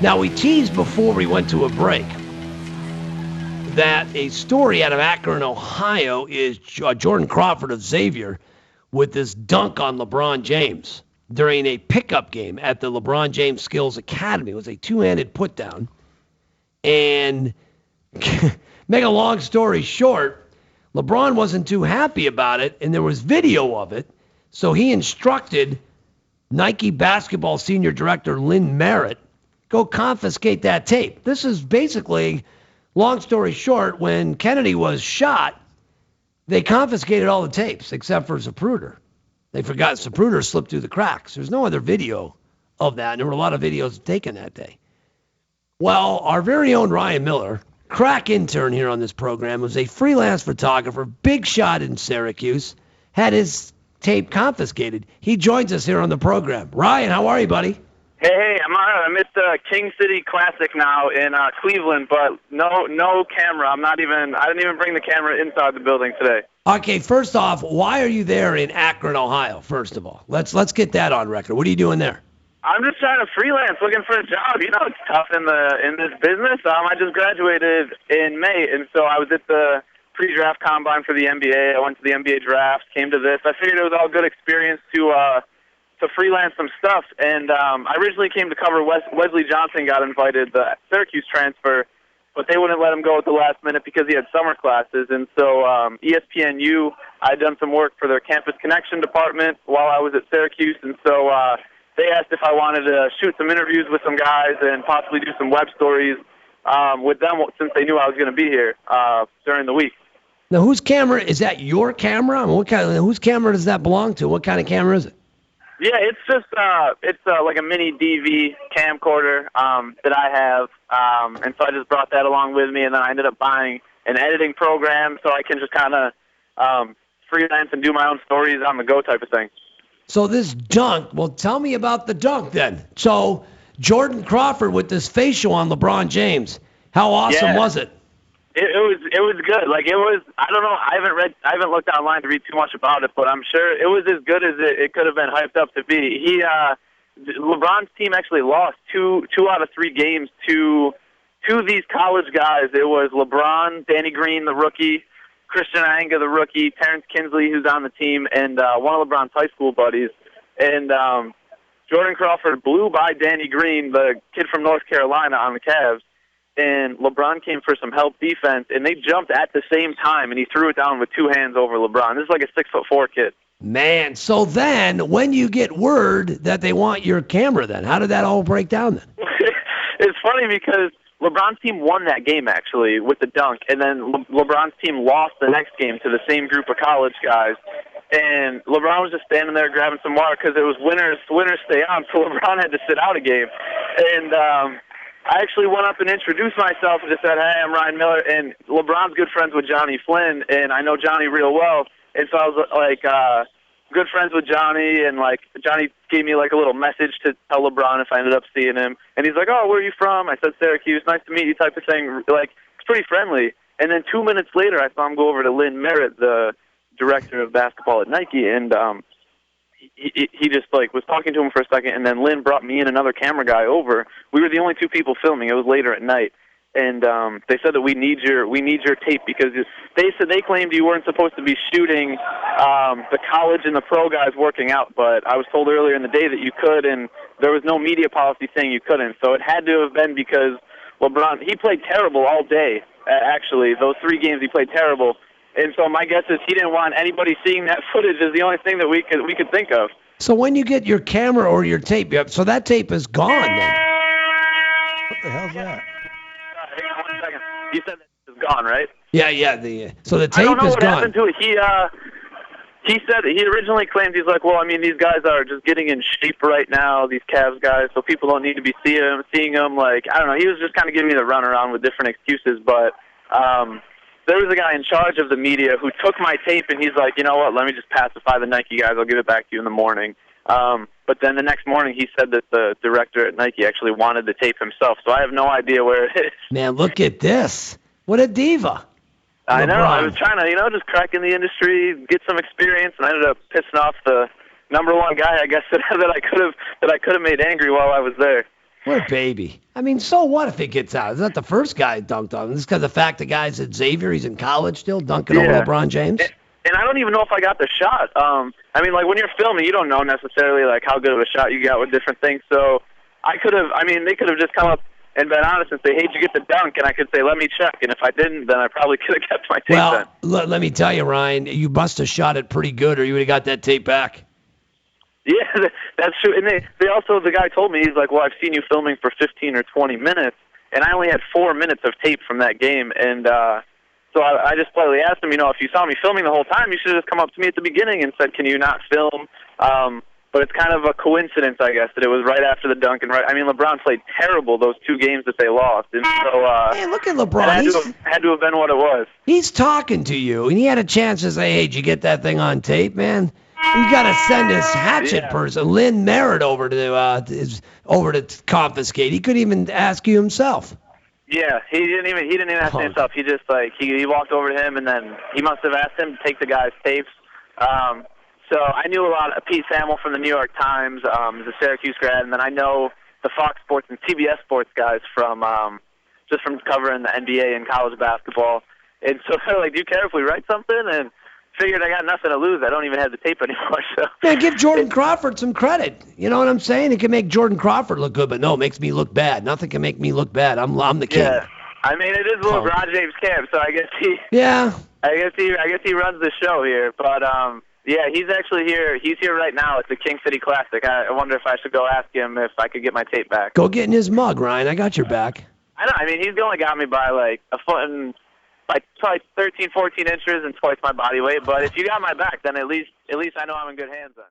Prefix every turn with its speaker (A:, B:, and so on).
A: Now, we teased before we went to a break that a story out of Akron, Ohio is Jordan Crawford of Xavier with this dunk on LeBron James during a pickup game at the LeBron James Skills Academy. It was a two-handed put-down. And make a long story short, LeBron wasn't too happy about it, and there was video of it. So he instructed Nike basketball senior director Lynn Merritt, go confiscate that tape. This is basically, long story short, when Kennedy was shot, they confiscated all the tapes except for Zapruder. They forgot Zapruder slipped through the cracks. There's no other video of that, and there were a lot of videos taken that day. Well, our very own Ryan Miller, crack intern here on this program, was a freelance photographer, big shot in Syracuse, had his tape confiscated. He joins us here on the program. Ryan, how are you, buddy?
B: Hey, I'm all right. I'm at the King City Classic now in Cleveland, but no camera. I didn't even bring the camera inside the building today.
A: Okay, first off, why are you there in Akron, Ohio? First of all, let's get that on record. What are you doing there?
B: I'm just trying to freelance, looking for a job. You know, it's tough in this business. I just graduated in May, and so I was at the pre-draft combine for the NBA. I went to the NBA draft, came to this. I figured it was all good experience to freelance some stuff. And I originally came to cover Wesley Johnson got invited, the Syracuse transfer, but they wouldn't let him go at the last minute because he had summer classes. And so ESPNU, I'd done some work for their Campus Connection department while I was at Syracuse. And so they asked if I wanted to shoot some interviews with some guys and possibly do some web stories with them since they knew I was going to be here during the week.
A: Now, whose camera is that? Your camera? I mean, whose camera does that belong to? What kind of camera is it?
B: Yeah, it's just like a mini DV camcorder that I have, and so I just brought that along with me, and then I ended up buying an editing program so I can just kind of freelance and do my own stories on the go type of thing.
A: So this dunk, well, tell me about the dunk then. So Jordan Crawford with this facial on LeBron James, how awesome was it?
B: It was good. Like it was. I don't know. I haven't looked online to read too much about it, but I'm sure it was as good as it could have been hyped up to be. LeBron's team actually lost two out of 3 games to these college guys. It was LeBron, Danny Green, the rookie, Christian Anga, the rookie, Terrence Kinsley, who's on the team, and one of LeBron's high school buddies. And Jordan Crawford blew by Danny Green, the kid from North Carolina, on the Cavs. And LeBron came for some help defense, and they jumped at the same time, and he threw it down with 2 hands over LeBron. This is like a 6'4" kid.
A: Man, so then when you get word that they want your camera then, how did that all break down then?
B: It's funny because LeBron's team won that game, actually, with the dunk, and then LeBron's team lost the next game to the same group of college guys. And LeBron was just standing there grabbing some water because it was winners stay on, so LeBron had to sit out a game. And I actually went up and introduced myself and just said, hey, I'm Ryan Miller, and LeBron's good friends with Johnny Flynn, and I know Johnny real well, and so I was like good friends with Johnny, and like Johnny gave me like a little message to tell LeBron if I ended up seeing him, and he's like, oh, where are you from? I said Syracuse, nice to meet you type of thing. Like, it's pretty friendly. And then 2 minutes later, I saw him go over to Lynn Merritt, the director of basketball at Nike, and he just like was talking to him for a second, and then Lynn brought me and another camera guy over. We were the only 2 people filming. It was later at night, and they said that we need your tape because they claimed you weren't supposed to be shooting the college and the pro guys working out, but I was told earlier in the day that you could, and there was no media policy saying you couldn't. So it had to have been because LeBron, he played terrible all day. Actually, those 3 games he played terrible. And so my guess is he didn't want anybody seeing that footage is the only thing that we could think of.
A: So when you get your camera or your tape, so that tape is gone then?
C: What the hell's that?
B: Hang on 1 second. You said that it's gone, right?
A: Yeah. So the tape is gone.
B: I don't know what happened to it. He said he originally claimed, he's like, well, I mean, these guys are just getting in shape right now, these Cavs guys, so people don't need to be seeing them. Like, I don't know. He was just kind of giving me the runaround with different excuses, but there was a guy in charge of the media who took my tape, and he's like, you know what, let me just pacify the Nike guys. I'll give it back to you in the morning. But then the next morning he said that the director at Nike actually wanted the tape himself, so I have no idea where it is.
A: Man, look at this. What a diva.
B: I know.
A: LeBron.
B: I was trying to, just crack in the industry, get some experience, and I ended up pissing off the number 1 guy, I guess, that I could have made angry while I was there.
A: What a baby. I mean, so what if it gets out? It's not the first guy dunked on him. This because the fact the guy's at Xavier, he's in college still, dunking over LeBron James.
B: And I don't even know if I got the shot. I mean, like when you're filming, you don't know necessarily like how good of a shot you got with different things. So I could have. I mean, they could have just come up and been honest and say, "Hey, did you get the dunk?" And I could say, "Let me check." And if I didn't, then I probably could have kept my tape.
A: Well, let me tell you, Ryan, you must have shot it pretty good, or you would have got that tape back.
B: Yeah, that's true. And they also, the guy told me, he's like, "Well, I've seen you filming for 15 or 20 minutes, and I only had 4 minutes of tape from that game." And so I just politely asked him, if you saw me filming the whole time, you should have just come up to me at the beginning and said, "Can you not film?" But it's kind of a coincidence, I guess, that it was right after the dunk. And LeBron played terrible those 2 games that they lost. And so,
A: hey, look at LeBron.
B: It had to have been what it was.
A: He's talking to you, and he had a chance to say, "Hey, did you get that thing on tape, man?" You got to send his hatchet person, Lynn Merritt, over to confiscate. He couldn't even ask you himself.
B: Yeah, he didn't even ask himself. He just he walked over to him, and then he must have asked him to take the guy's tapes. So I knew a lot of Pete Samuel from the New York Times, is a Syracuse grad, and then I know the Fox Sports and CBS Sports guys from just from covering the NBA and college basketball. And so they're like, "Do you care if we write something?" And figured I got nothing to lose. I don't even have the tape anymore. So
A: man, give Jordan Crawford some credit. You know what I'm saying? It can make Jordan Crawford look good, but no, it makes me look bad. Nothing can make me look bad. I'm the king.
B: Yeah, I mean it is LeBron James' camp, so I guess he.
A: Yeah.
B: I guess he runs the show here, but yeah, he's actually here. He's here right now at the King City Classic. I wonder if I should go ask him if I could get my tape back.
A: Go get in his mug, Ryan. I got your back.
B: I know. I mean, he's only got me by like a foot and probably 13, 14 inches and twice my body weight. But if you got my back, then at least I know I'm in good hands then.